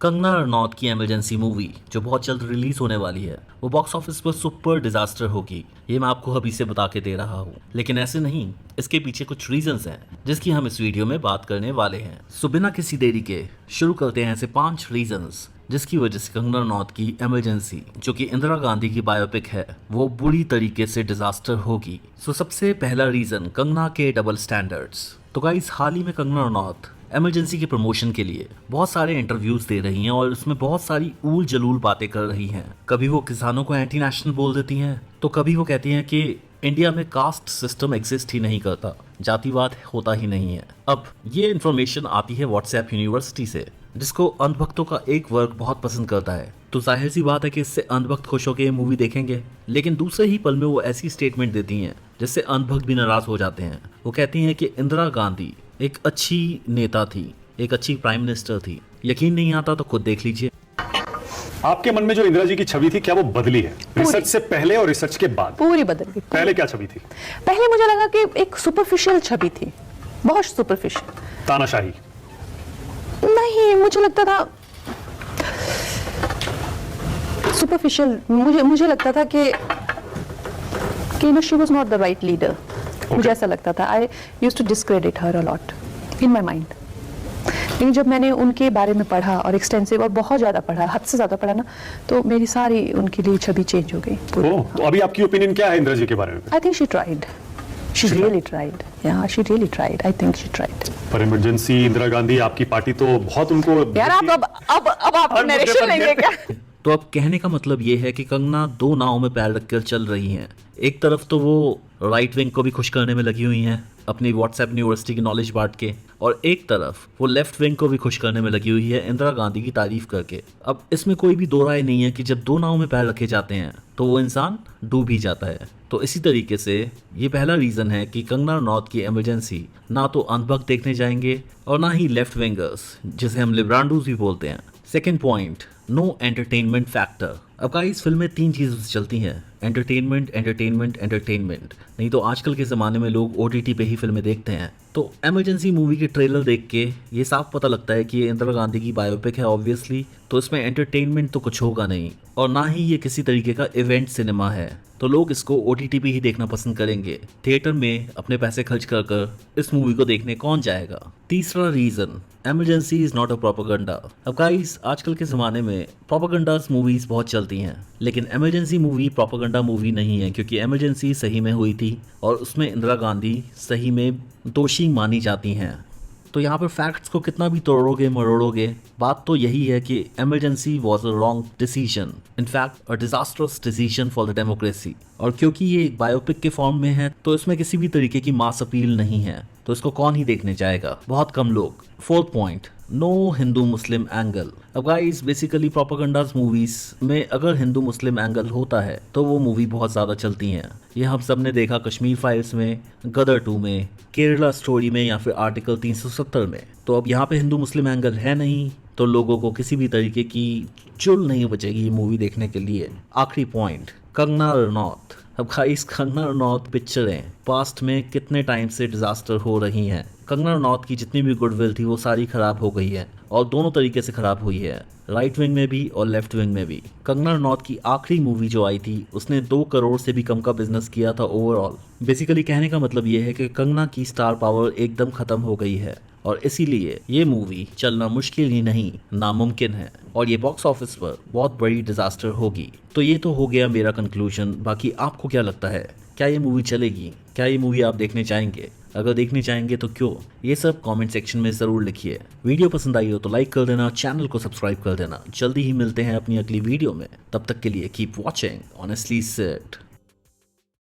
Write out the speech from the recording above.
कंगना रनौत की emergency movie जो बहुत जल्द रिलीज होने वाली है वो बॉक्स ऑफिस पर सुपर डिजास्टर होगी। ये मैं आपको अभी से बता के दे रहा हूँ, लेकिन ऐसे नहीं, इसके पीछे कुछ रीजंस हैं जिसकी हम इस वीडियो में बात करने वाले हैं। सो बिना किसी देरी के शुरू करते हैं ऐसे 5 रीजंस जिसकी वजह से कंगना रनौत की इमरजेंसी जो कि इंदिरा गांधी की बायोपिक है वो बुरी तरीके से डिजास्टर होगी। सो सबसे पहला रीजन, कंगना के डबल स्टैंडर्ड्स। तो गाइस, हाल ही में कंगना रनौत इमरजेंसी के प्रमोशन के लिए बहुत सारे इंटरव्यूज दे रही हैं और उसमें बहुत सारी ऊल जलूल बातें कर रही हैं। कभी वो किसानों को एंटी नेशनल बोल देती हैं, तो कभी वो कहती हैं कि इंडिया में कास्ट सिस्टम एग्जिस्ट ही नहीं करता, जातिवाद होता ही नहीं है। अब ये इन्फॉर्मेशन आती है व्हाट्सएप यूनिवर्सिटी से, जिसको अंधभक्तों का एक वर्ग बहुत पसंद करता है। तो जाहिर सी बात है कि इससे अंधभक्त खुश होकर ये मूवी देखेंगे, लेकिन दूसरे ही पल में वो ऐसी स्टेटमेंट देती हैं जिससे अंधभक्त भी नाराज हो जाते हैं। वो कहती हैं कि इंदिरा गांधी एक अच्छी नेता थी, एक अच्छी प्राइम मिनिस्टर थी। यकीन नहीं आता तो खुद देख लीजिए। आपके मन में जो इंदिरा जी की छवि थी, क्या वो बदली है रिसर्च से पहले और रिसर्च के बाद? पूरी बदल गई। पहले क्या छवि थी? पहले मुझे लगा कि एक सुपरफिशियल छवि थी, बहुत सुपरफिशियल। तानाशाही नहीं, मुझे लगता था सुपरफिशियल। मुझे लगता था कि she was not the right leader. मुझे ऐसा लगता था। I used to discredit her a lot in my mind. लेकिन जब मैंने उनके बारे में पढ़ा और एक्सटेंसिव और बहुत ज्यादा पढ़ा, हद से ज्यादा पढ़ा ना, तो मेरी सारी उनके लिए छवि चेंज हो गई। तो अभी आपकी ओपिनियन क्या है इंदिरा जी के बारे में? I think she tried. She really tried. Yeah, she really tried. I think she tried. पर इमरजेंसी इंदिरा गांधी आपकी पार्टी तो बहुत उनको यार अब आप नरेशन लेंगे क्या? तो अब कहने का मतलब ये है कि कंगना 2 नावों में पैर रखकर चल रही हैं। एक तरफ तो वो राइट विंग को भी खुश करने में लगी हुई हैं अपनी व्हाट्सएप यूनिवर्सिटी की नॉलेज बांट के, और एक तरफ वो लेफ्ट विंग को भी खुश करने में लगी हुई है इंदिरा गांधी की तारीफ करके। अब इसमें कोई भी दो राय नहीं है कि जब 2 नावों में पैर रखे जाते हैं तो वो इंसान डूब ही जाता है। तो इसी तरीके से ये पहला रीजन है कि कंगना रनौत की इमरजेंसी ना तो अंधभक्त देखने जाएंगे और ना ही लेफ्ट विंगर्स जिसे हम लिब्रांडूज भी बोलते हैं। Second point, no entertainment factor. अब का इस फिल्म में 3 चीज़ें चलती हैं, एंटरटेनमेंट एंटरटेनमेंट एंटरटेनमेंट। नहीं तो आजकल के ज़माने में लोग OTT पे ही फिल्में देखते हैं। तो इमरजेंसी मूवी के ट्रेलर देख के ये साफ पता लगता है कि ये इंदिरा गांधी की बायोपिक है ऑब्वियसली, तो इसमें एंटरटेनमेंट तो कुछ होगा नहीं और ना ही ये किसी तरीके का इवेंट सिनेमा है। तो लोग इसको OTT पे ही देखना पसंद करेंगे। थिएटर में अपने पैसे खर्च कर इस मूवी को देखने कौन जाएगा। तीसरा reason, emergency is not a propaganda. अब गाइस, आजकल के ज़माने में प्रोपेगेंडास मूवीज़ बहुत चलती हैं, लेकिन इमरजेंसी मूवी प्रोपेगेंडा मूवी नहीं है, क्योंकि इमरजेंसी सही में हुई थी और उसमें इंदिरा गांधी सही में दोषी मानी जाती हैं। तो यहाँ पर फैक्ट्स को कितना भी तोड़ोगे मरोड़ोगे, बात तो यही है कि emergency was a wrong decision, in fact a disasters decision for the democracy. और क्योंकि ये एक बायोपिक के फॉर्म में है तो इसमें किसी भी तरीके की मास अपील नहीं है, तो इसको कौन ही देखने जाएगा, बहुत कम लोग। फोर्थ पॉइंट, नो हिंदू मुस्लिम एंगल। अब गाइस, बेसिकली प्रोपेगेंडास मूवीज में अगर हिंदू मुस्लिम एंगल होता है तो वो मूवी बहुत ज़्यादा चलती हैं। ये हम सब ने देखा कश्मीर फाइल्स में, गदर 2 में, केरला स्टोरी में या फिर आर्टिकल 370 में। तो अब यहाँ पे हिंदू मुस्लिम एंगल है नहीं, तो लोगों को किसी भी तरीके की चुल नहीं बचेगी ये मूवी देखने के लिए। आखिरी पॉइंट, कंगना रनौत। अब गाइस, कंगना रनौत पिक्चरें पास्ट में कितने टाइम से डिजास्टर हो रही हैं। कंगना रनौत की जितनी भी गुडविल थी वो सारी खराब हो गई है, और दोनों तरीके से खराब हुई है, राइट विंग में भी और लेफ्ट विंग में भी। कंगना रनौत की आखिरी मूवी जो आई थी उसने 2 करोड़ से भी कम का बिजनेस किया था ओवरऑल। बेसिकली कहने का मतलब ये है कि कंगना की स्टार पावर एकदम खत्म हो गई है, और इसीलिए ये मूवी चलना मुश्किल ही नहीं नामुमकिन है, और ये बॉक्स ऑफिस पर बहुत बड़ी डिजास्टर होगी। तो ये तो हो गया मेरा कंक्लूजन। बाकी आपको क्या लगता है, क्या ये मूवी चलेगी? क्या ये मूवी आप देखने चाहेंगे? अगर देखने चाहेंगे तो क्यों? ये सब कमेंट सेक्शन में ज़रूर लिखिए। वीडियो पसंद आई हो तो लाइक कर देना, चैनल को सब्सक्राइब कर देना। जल्दी ही मिलते हैं अपनी अगली वीडियो में, तब तक के लिए कीप वॉचिंग ऑनेस्टली सेड।